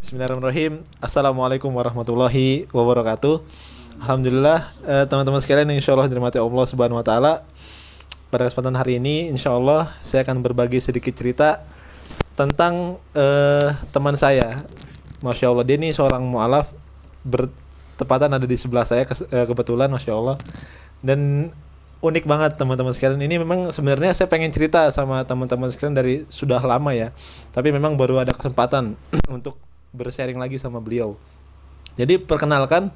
Bismillahirrahmanirrahim. Assalamualaikum warahmatullahi wabarakatuh. Alhamdulillah, teman-teman sekalian yang insya Allah dirahmati Allah Subhanahu Wa Taala. Pada kesempatan hari ini, insya Allah saya akan berbagi sedikit cerita tentang teman saya. Masya Allah, dia ini seorang mu'alaf, bertepatan ada di sebelah saya kebetulan, Masya Allah. Dan unik banget teman-teman sekalian. Ini memang sebenarnya saya pengen cerita sama teman-teman sekalian dari sudah lama ya. Tapi memang baru ada kesempatan untuk bersharing lagi sama beliau. Jadi perkenalkan,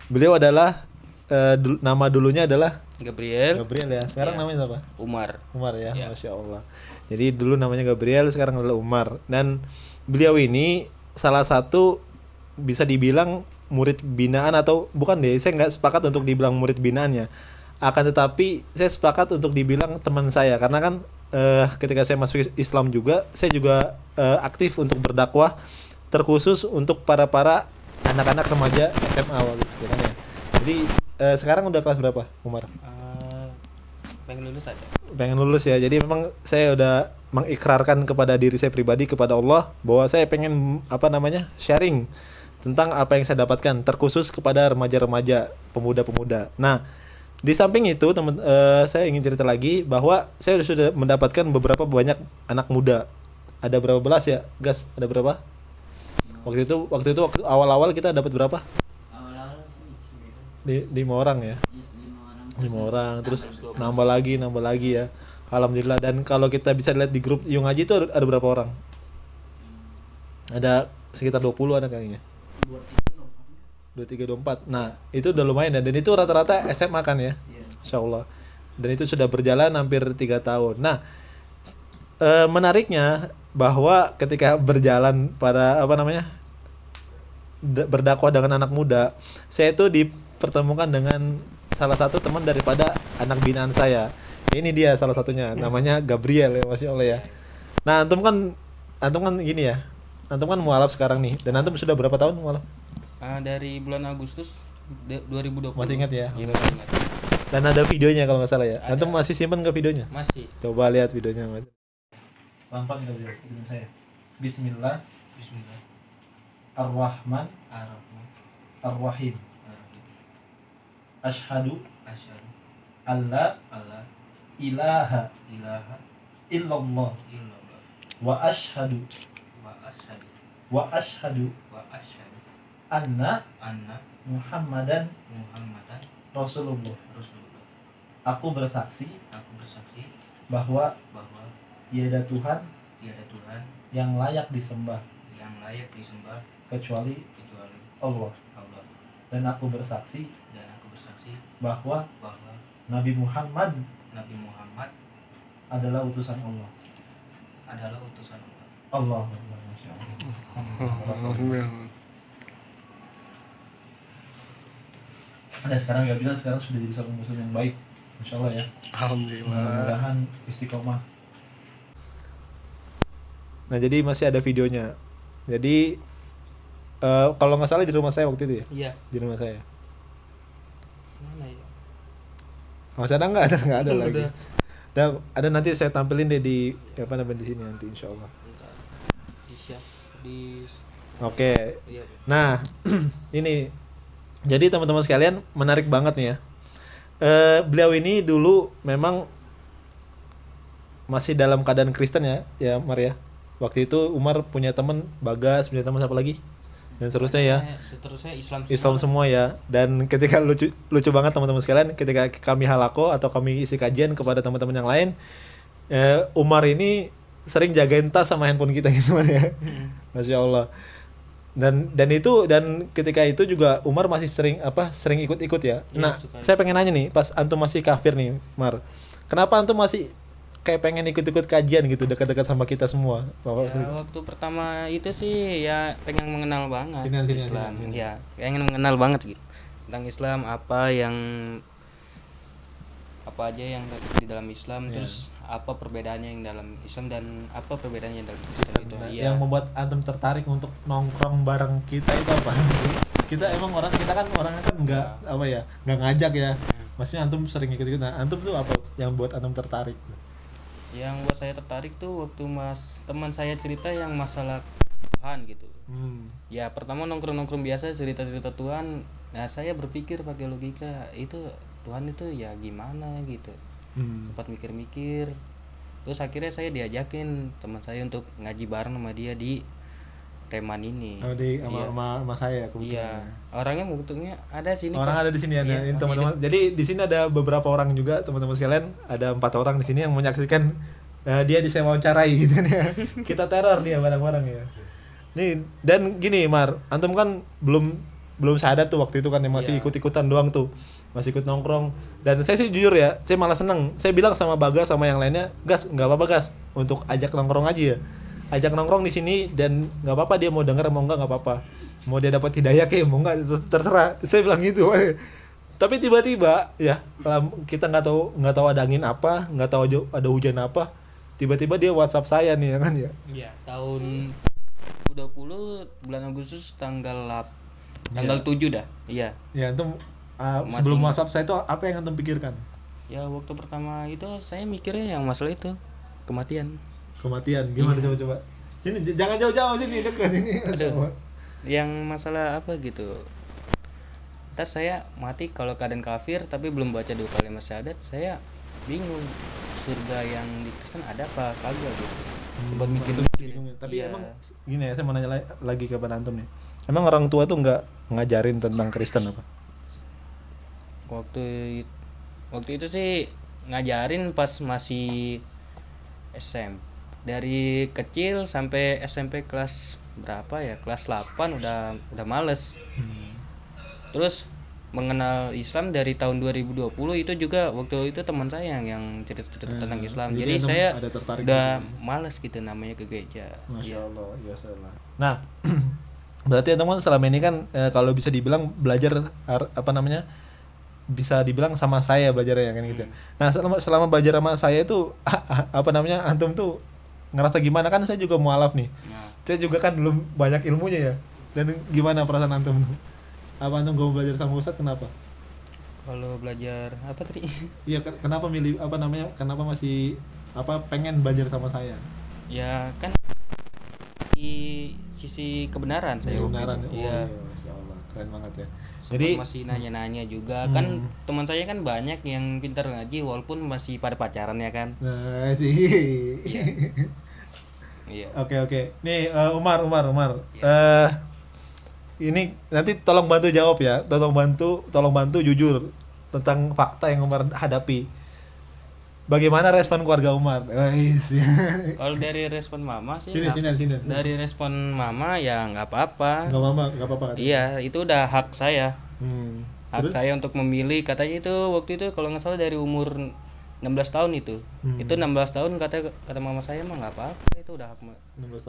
beliau adalah nama dulunya adalah Gabriel. Gabriel ya. Sekarang namanya siapa? Umar Ya, ya. Masya Allah. Jadi dulu namanya Gabriel, sekarang adalah Umar. Dan beliau ini salah satu bisa dibilang murid binaan, atau bukan deh, saya nggak sepakat untuk dibilang murid binaannya. Akan tetapi saya sepakat untuk dibilang teman saya, karena kan ketika saya masuk Islam juga, saya juga aktif untuk berdakwah, terkhusus untuk para anak-anak remaja SMA gitu kan ya. Jadi sekarang udah kelas berapa, Umar? Pengen lulus aja. Pengen lulus ya. Jadi memang saya udah mengikrarkan kepada diri saya pribadi, kepada Allah, bahwa saya pengen sharing tentang apa yang saya dapatkan, terkhusus kepada remaja-remaja, pemuda-pemuda. Nah, di samping itu saya ingin cerita lagi bahwa saya sudah mendapatkan beberapa banyak anak muda. Ada berapa belas ya, Gas? Ada berapa? Waktu itu awal-awal kita dapat berapa? Awal-awal sih 5 orang ya. 5 orang, terus nambah lagi ya. Alhamdulillah. Dan kalau kita bisa lihat di grup Yung Haji itu ada berapa orang? Ada sekitar 20 ada kayaknya. 23, 24. Nah, itu udah lumayan ya. Dan itu rata-rata SMA kan ya? Insya Allah. Dan itu sudah berjalan hampir 3 tahun. Nah, menariknya bahwa ketika berjalan pada berdakwah dengan anak muda, saya itu dipertemukan dengan salah satu teman daripada anak binaan saya. Ini dia salah satunya, namanya Gabriel ya, Masya Allah ya. Nah, antum kan gini ya, antum kan mualaf sekarang nih, dan antum sudah berapa tahun mualaf? Dari bulan Agustus 2020. Masih ingat ya? Iya, masih ingat. Dan ada videonya kalau nggak salah ya. Ada. Antum masih simpen ke videonya? Masih. Coba lihat videonya, Mas. Pelan-pelan Gabriel, ikutin saya. Bismillah, Bismillah. Ar-Rahman, Ar-Rahman. Ar-Rahim. Ar-Rahim. Asyhadu Asyhadu alla alla ilaha ilaha illallah illallah wa asyhadu wa asyhadu wa asyhadu anna anna Muhammadan Muhammadan Rasulullah. Rasulullah. Aku bersaksi Aku bersaksi bahwa bahwa tiada Tuhan tiada Tuhan yang layak disembah yang layak disembah kecuali kecuali Allah. Allah, Dan aku bersaksi dan aku bersaksi bahwa bahwa Nabi Muhammad Nabi Muhammad adalah utusan Allah. adalah utusan Allah. Allah, Masya Allah. Nah, sekarang Gabriel sekarang sudah jadi seorang muslim yang baik, Masya Allah ya. Alhamdulillah. Mudah-mudahan istiqomah. Nah, jadi masih ada videonya. Jadi kalau nggak salah di rumah saya waktu itu ya. Iya. Di rumah saya. Mana ya? Masih ada nggak? Nggak ada lagi. Udah. Ada nanti saya tampilin deh di di sini nanti insya Allah. Di Oke. iya. Nah, ini jadi teman-teman sekalian, menarik banget nih ya. Beliau ini dulu memang masih dalam keadaan Kristen ya Maria. Waktu itu Umar punya teman Bagas, punya teman siapa lagi? Dan seterusnya ya. Seterusnya Islam semua ya. Dan ketika lucu banget teman-teman sekalian, ketika kami halako atau kami isi kajian kepada teman-teman yang lain, Umar ini sering jagain tas sama handphone kita gitu ya. Masya Allah. Dan ketika itu juga Umar masih sering ikut-ikut ya. Ya, Nah, suka. saya pengen nanya nih, pas antum masih kafir nih, Mar. Kenapa antum masih kayak pengen ikut-ikut kajian gitu dekat-dekat sama kita semua? Ya, waktu pertama itu sih ya pengen mengenal banget Sini. Islam. Ya, pengen mengenal banget gitu tentang Islam, apa aja yang di dalam Islam, Ya. terus apa perbedaannya yang dalam Islam dan apa perbedaannya dalam Kristen itu. Nah, Iya. yang membuat antum tertarik untuk nongkrong bareng kita itu apa? Kita kan orangnya kan nggak ngajak ya. Maksudnya antum sering ikut-ikut. Nah, antum tuh apa yang buat antum tertarik? Yang buat saya tertarik tuh waktu teman saya cerita yang masalah Tuhan gitu. Hmm. Ya pertama nongkrong biasa cerita Tuhan. Nah saya berpikir pakai logika itu Tuhan itu ya gimana gitu. Sempat mikir-mikir. Terus akhirnya saya diajakin teman saya untuk ngaji bareng sama dia di Reman ini. Oh, sama saya kebetulan. Iya. Orangnya bentuknya ada sini. Orang Pak. ada di sini ada. Iya, Ini masih teman-teman. Jadi di sini ada beberapa orang juga teman-teman sekalian. Ada 4 orang di sini yang menyaksikan dia disewawancarai gitu ya. Kita teror dia bareng-bareng ya. Nih dan gini Mar, antum kan belum syahadat tuh waktu itu kan yang masih ikut-ikutan doang tuh. Masih ikut nongkrong. Dan saya sih jujur ya, saya malah seneng. Saya bilang sama Bagas sama yang lainnya, "Gas, enggak apa-apa Gas, untuk ajak nongkrong aja ya. Ajak nongkrong di sini dan nggak apa-apa dia mau denger mau nggak apa-apa, mau dia dapat hidayah kayak mau nggak terserah." Saya bilang gitu. Tapi tiba-tiba ya kita nggak tahu ada angin apa, nggak tahu ada hujan apa, tiba-tiba dia WhatsApp saya nih ya kan ya. Iya, tahun 2020 bulan Agustus tanggal 7 dah. Iya. Ya antum sebelum WhatsApp saya itu apa yang antum pikirkan? Ya waktu pertama itu saya mikirnya yang masalah itu kematian. Gimana coba? Ini jangan jauh-jauh sini dekat ini. Aduh. Yang masalah apa gitu. Ntar saya mati kalau keadaan kafir tapi belum baca 2 kalimat syahadat, saya bingung surga yang di Kristen ada apa kagak gitu. Buat mikir. Tapi emang gini ya, saya mau nanya lagi kepada antum nih. Emang orang tua tuh nggak ngajarin tentang Kristen apa? Waktu itu sih ngajarin pas masih SMP. Dari kecil sampai SMP kelas berapa ya? Kelas 8 udah males. Terus mengenal Islam dari tahun 2020 itu juga waktu itu teman saya yang cerita tentang Islam. Jadi saya udah males gitu namanya ke gereja. Masya Allah, ya Allah. Nah, berarti teman selama ini kan kalau bisa dibilang belajar bisa dibilang sama saya belajarnya kan gitu. Nah, selama belajar sama saya itu antum tuh ngerasa gimana? Kan saya juga mualaf nih. Saya juga kan belum banyak ilmunya ya. Dan gimana perasaan antum? Apa antum gak mau belajar sama Ustadz, kenapa? Kalau belajar apa tadi? Iya, kenapa milih kenapa masih pengen belajar sama saya? Ya kan di sisi kebenaran saya. Kebenaran. Iya. Ya Allah, keren banget ya. Jadi masih nanya-nanya juga kan teman saya kan banyak yang pintar ngaji walaupun masih pada pacaran ya kan. Nah, sih. Iya. Oke. Nih Umar. Ini nanti tolong bantu jawab ya. Tolong bantu jujur tentang fakta yang Umar hadapi. Bagaimana respon keluarga Umar? Kalau dari respon mama sih sini. Dari respon mama ya nggak apa-apa. Nggak apa-apa. Iya, itu udah hak saya. Hak Terus? saya untuk memilih. Katanya itu waktu itu kalau nggak salah dari umur 16 tahun itu. Itu 16 tahun kata mama saya mah nggak apa-apa, itu udah hak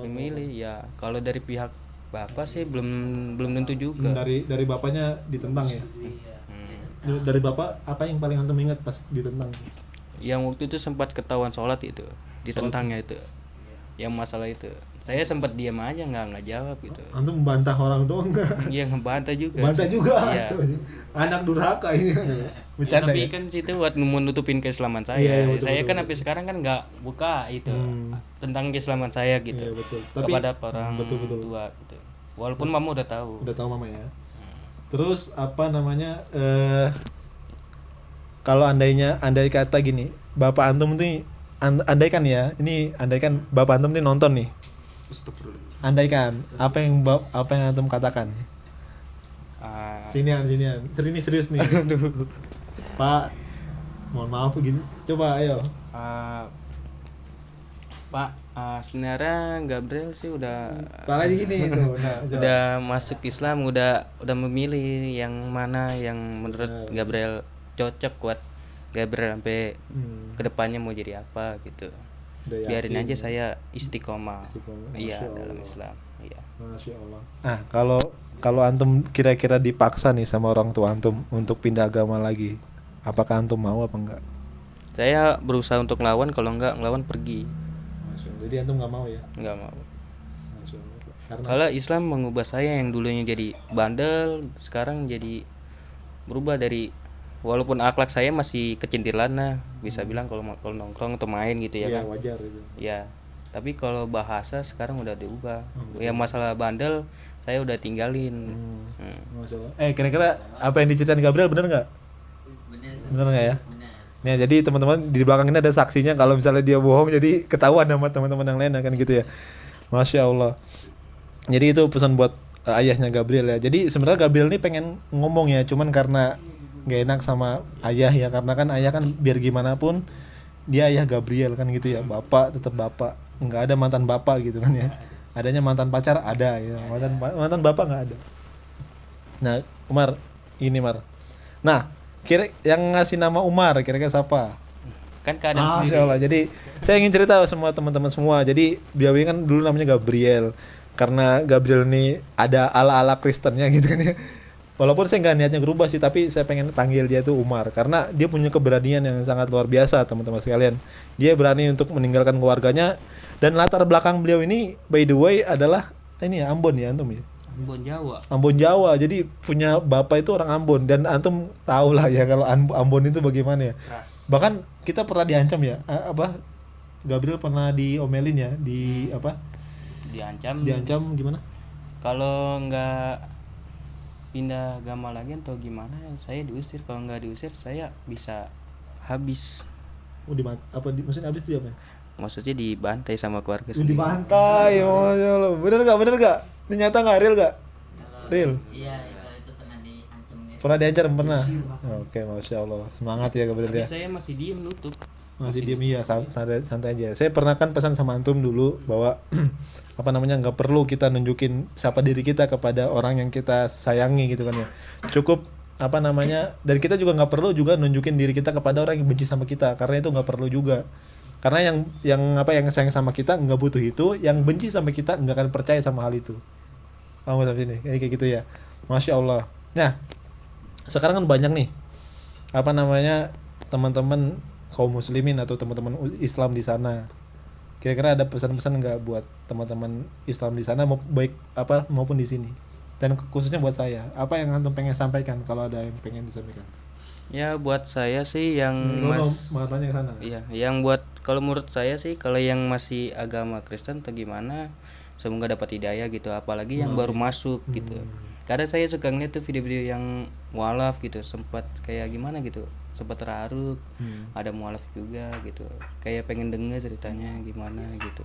memilih. Ya, kalau dari pihak bapak sih belum tentu juga. Dari bapaknya ditentang ya? Dari bapak apa yang paling antum ingat pas ditentang? Yang waktu itu sempat ketahuan sholat itu ditentangnya itu, yang masalah itu saya sempat diam aja nggak jawab gitu. Antum membantah orang tua enggak? Iya, ngebantah juga. Iya. Anak durhaka ini. Bercanda tapi ya? kan situ buat menutupin keislaman saya. Iya, betul, Saya betul, kan sampai sekarang kan nggak buka itu tentang keislaman saya gitu. Iya, betul. Tapi kepada orang betul. tua gitu. Walaupun mama udah tahu. Udah tahu mama ya. Terus kalau andai kata gini, bapak antum tuh andaikan bapak antum tuh nonton nih. Andaikan apa yang antum katakan? Sinian. Serius nih. Pak, mohon maaf begini. Coba ayo. Pak, sebenarnya Gabriel sih udah lagi gini tuh. udah masuk Islam, udah memilih yang mana yang menurut Gabriel cocok buat Gabriel sampai kedepannya mau jadi apa gitu. Biarin aja saya istiqomah. Iya, dalam Islam. Iya. Masya Allah. Nah, kalau antum kira-kira dipaksa nih sama orang tua antum untuk pindah agama lagi, apakah antum mau apa enggak? Saya berusaha untuk ngelawan, kalau enggak ngelawan pergi. Masya Allah. Jadi antum nggak mau ya? Nggak mau. Masya Allah. Karena kalau Islam mengubah saya yang dulunya jadi bandel, sekarang jadi berubah dari, walaupun akhlak saya masih kecintilan lah, bisa bilang kalau nongkrong atau main gitu ya kan. Wajar itu. Ya. Tapi kalau bahasa sekarang udah diubah. Yang masalah bandel saya udah tinggalin. Masya Allah. Kira-kira apa yang diceritain Gabriel bener nggak? Bener. Bener nggak ya? Bener. Nih, jadi teman-teman di belakang ini ada saksinya kalau misalnya dia bohong jadi ketahuan sama teman-teman yang lain kan gitu ya. Masya Allah. Jadi itu pesan buat ayahnya Gabriel ya. Jadi sebenarnya Gabriel ini pengen ngomong ya, cuman karena nggak enak sama ayah ya, karena kan ayah kan biar gimana pun dia ayah Gabriel kan gitu ya, bapak tetap bapak, nggak ada mantan bapak gitu kan ya. Adanya mantan pacar ada ya, mantan bapak nggak ada. Nah Umar ini Mar. Nah kira yang ngasih nama Umar kira-kira siapa? Kan keadaan Masya Allah. Jadi saya ingin cerita semua teman-teman semua. Jadi beliau ini kan dulu namanya Gabriel. Karena Gabriel ini ada ala-ala Kristennya gitu kan ya. Walaupun saya nggak niatnya berubah sih, tapi saya pengen panggil dia tuh Umar. Karena dia punya keberanian yang sangat luar biasa teman-teman sekalian. Dia berani untuk meninggalkan keluarganya. Dan latar belakang beliau ini by the way adalah ini ya Ambon ya antum ya. Ambon Jawa. Ambon Jawa. Jadi punya bapak itu orang Ambon. Dan antum tahu lah ya kalau Ambon itu bagaimana ya. Keras. Bahkan kita pernah diancam ya, Gabriel pernah diomelin ya, diancam gimana? Kalau nggak pindah agama lagi atau gimana, saya diusir. Kalau nggak diusir saya bisa habis. Maksudnya habis itu apa? Maksudnya dibantai sama keluarga sendiri. Dibantai, Masya Allah. Bener nggak? Ini nyata nggak, real nggak? Real? Iya, kalau itu pernah diancam gitu. Pernah diancam, pernah? Oke, Masya Allah. Semangat ya Gabriel Tapi ya. saya masih diem nutup. Masih diem iya, santai aja. Saya pernah kan pesan sama antum dulu bahwa nggak perlu kita nunjukin siapa diri kita kepada orang yang kita sayangi gitu kan ya. Cukup dan kita juga nggak perlu juga nunjukin diri kita kepada orang yang benci sama kita, karena itu nggak perlu juga. Karena yang sayang sama kita nggak butuh itu, yang benci sama kita nggak akan percaya sama hal itu. Paham nggak ini? Kayak gitu ya. Masya Allah. Nah, sekarang kan banyak nih teman-teman kaum muslimin atau teman-teman Islam di sana. Kira-kira ada pesan-pesan nggak buat teman-teman Islam di sana maupun di sini? Dan khususnya buat saya, apa yang antum pengen sampaikan kalau ada yang pengen disampaikan? Ya buat saya sih yang mau tanya ke sana. Iya, yang kalau menurut saya sih kalau yang masih agama Kristen atau gimana, semoga dapat hidayah gitu, apalagi yang baru masuk gitu. Kadang saya suka ngeliat tuh video-video yang mualaf gitu, sempat kayak gimana gitu, sempat terharu. Ada mualaf juga gitu, kayak pengen denger ceritanya gimana gitu.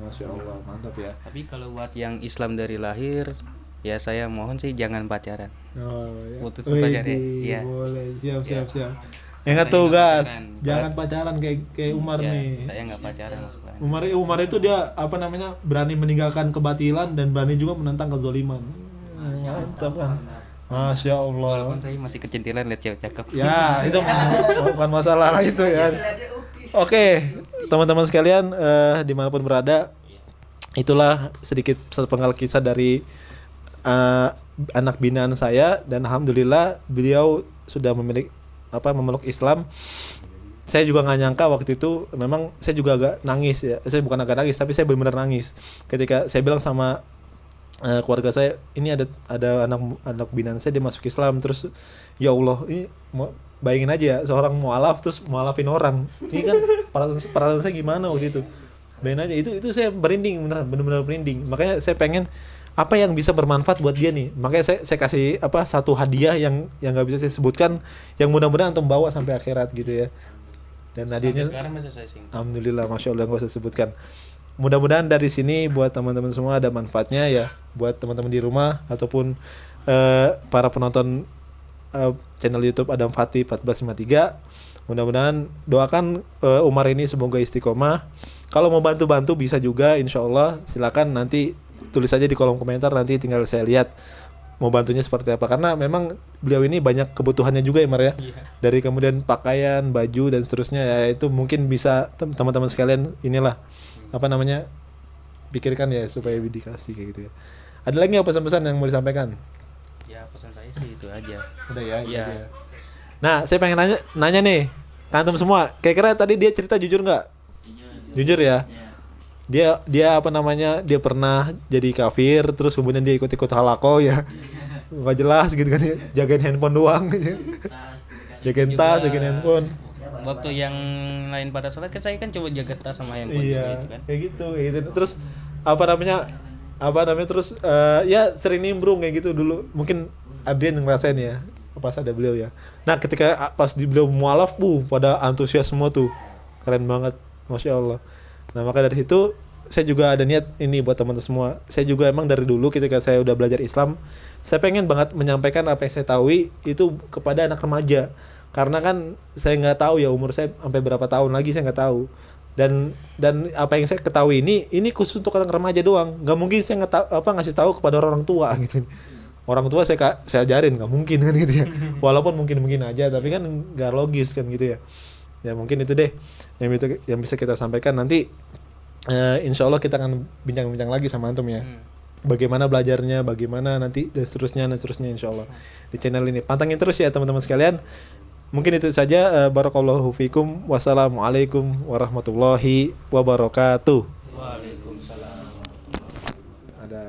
Masya Allah, mantap ya. Tapi kalau buat yang Islam dari lahir, ya saya mohon sih jangan pacaran. Oh ya. Putus pacaran. Iya. Boleh, siap. Ingat tuh guys, pacaran. jangan pacaran kayak Umar Ya, nih. saya nggak pacaran maksudnya. Umar itu dia berani meninggalkan kebatilan dan berani juga menentang kezaliman. Mantap kan. Masya Allah. Walaupun saya masih kecintilan lihat cewek cakep. Ya, itu bukan masalah itu ya. Oke, teman-teman sekalian dimanapun berada, itulah sedikit sepenggal kisah dari anak binaan saya, dan alhamdulillah beliau sudah memeluk Islam. Saya juga nggak nyangka waktu itu, memang saya juga agak nangis ya. Saya bukan agak nangis, tapi saya benar-benar nangis ketika saya bilang sama keluarga saya, ini ada anak binaan saya, dia masuk Islam. Terus ya Allah, ini bayangin aja ya, seorang mualaf terus mualafin orang. Ini kan perasaan saya gimana waktu itu. Bayangin aja, itu saya merinding, benar-benar merinding. Makanya saya pengen apa yang bisa bermanfaat buat dia nih. Makanya saya kasih satu hadiah yang nggak bisa saya sebutkan, yang mudah-mudahan antum bawa sampai akhirat gitu ya. Dan hadiahnya sekarang masih saya singkat. alhamdulillah, Masya Allah, nggak usah sebutkan. Mudah-mudahan dari sini buat teman-teman semua ada manfaatnya ya, buat teman-teman di rumah ataupun para penonton channel YouTube Adam Fatih 1453. Mudah-mudahan doakan Umar ini semoga istiqomah. Kalau mau bantu-bantu bisa juga, insya Allah silakan, nanti tulis aja di kolom komentar, nanti tinggal saya lihat mau bantunya seperti apa, karena memang beliau ini banyak kebutuhannya juga ya Mar ya. Dari kemudian pakaian, baju dan seterusnya ya, itu mungkin bisa teman-teman sekalian inilah pikirkan ya supaya dikasih kayak gitu ya. Ada lagi nggak pesan-pesan yang mau disampaikan? Ya pesan saya sih itu aja. Udah ya, Iya. ya. Nah, saya pengen nanya nih, kantum semua, kira-kira tadi dia cerita jujur nggak? Jujur ya. Dia dia pernah jadi kafir, terus kemudian dia ikut halako ya. Nggak jelas gitu kan ya, jagain handphone doang. Jagain tas, jagain handphone. waktu yang lain pada sholat kan saya kan coba jaga tas sama handphone juga Iya, itu kan. kayak gitu. Terus apa namanya terus ya sering nimbrung kayak gitu dulu. Mungkin Adrian yang ngerasain ya pas ada beliau ya. Nah ketika pas di beliau mualaf pada antusias semua tuh, keren banget, masya Allah. Nah maka dari situ saya juga ada niat ini buat teman-teman semua. Saya juga emang dari dulu ketika saya udah belajar Islam, saya pengen banget menyampaikan apa yang saya tahu itu kepada anak remaja. Karena kan saya nggak tahu ya umur saya sampai berapa tahun lagi, saya nggak tahu. Dan apa yang saya ketahui ini khusus untuk anak remaja doang. Nggak mungkin saya ngasih tahu kepada orang tua gitu. Orang tua saya ajarin, nggak mungkin kan gitu ya. Walaupun mungkin aja, tapi kan nggak logis kan gitu ya. Ya mungkin itu deh yang bisa kita sampaikan nanti. Insya Allah kita akan bincang-bincang lagi sama antum ya. Bagaimana belajarnya, bagaimana nanti dan seterusnya insya Allah di channel ini. Pantengin terus ya teman-teman sekalian. Mungkin itu saja. Barakallahu fikum. Wassalamualaikum warahmatullahi wabarakatuh. Waalaikumsalam. Ada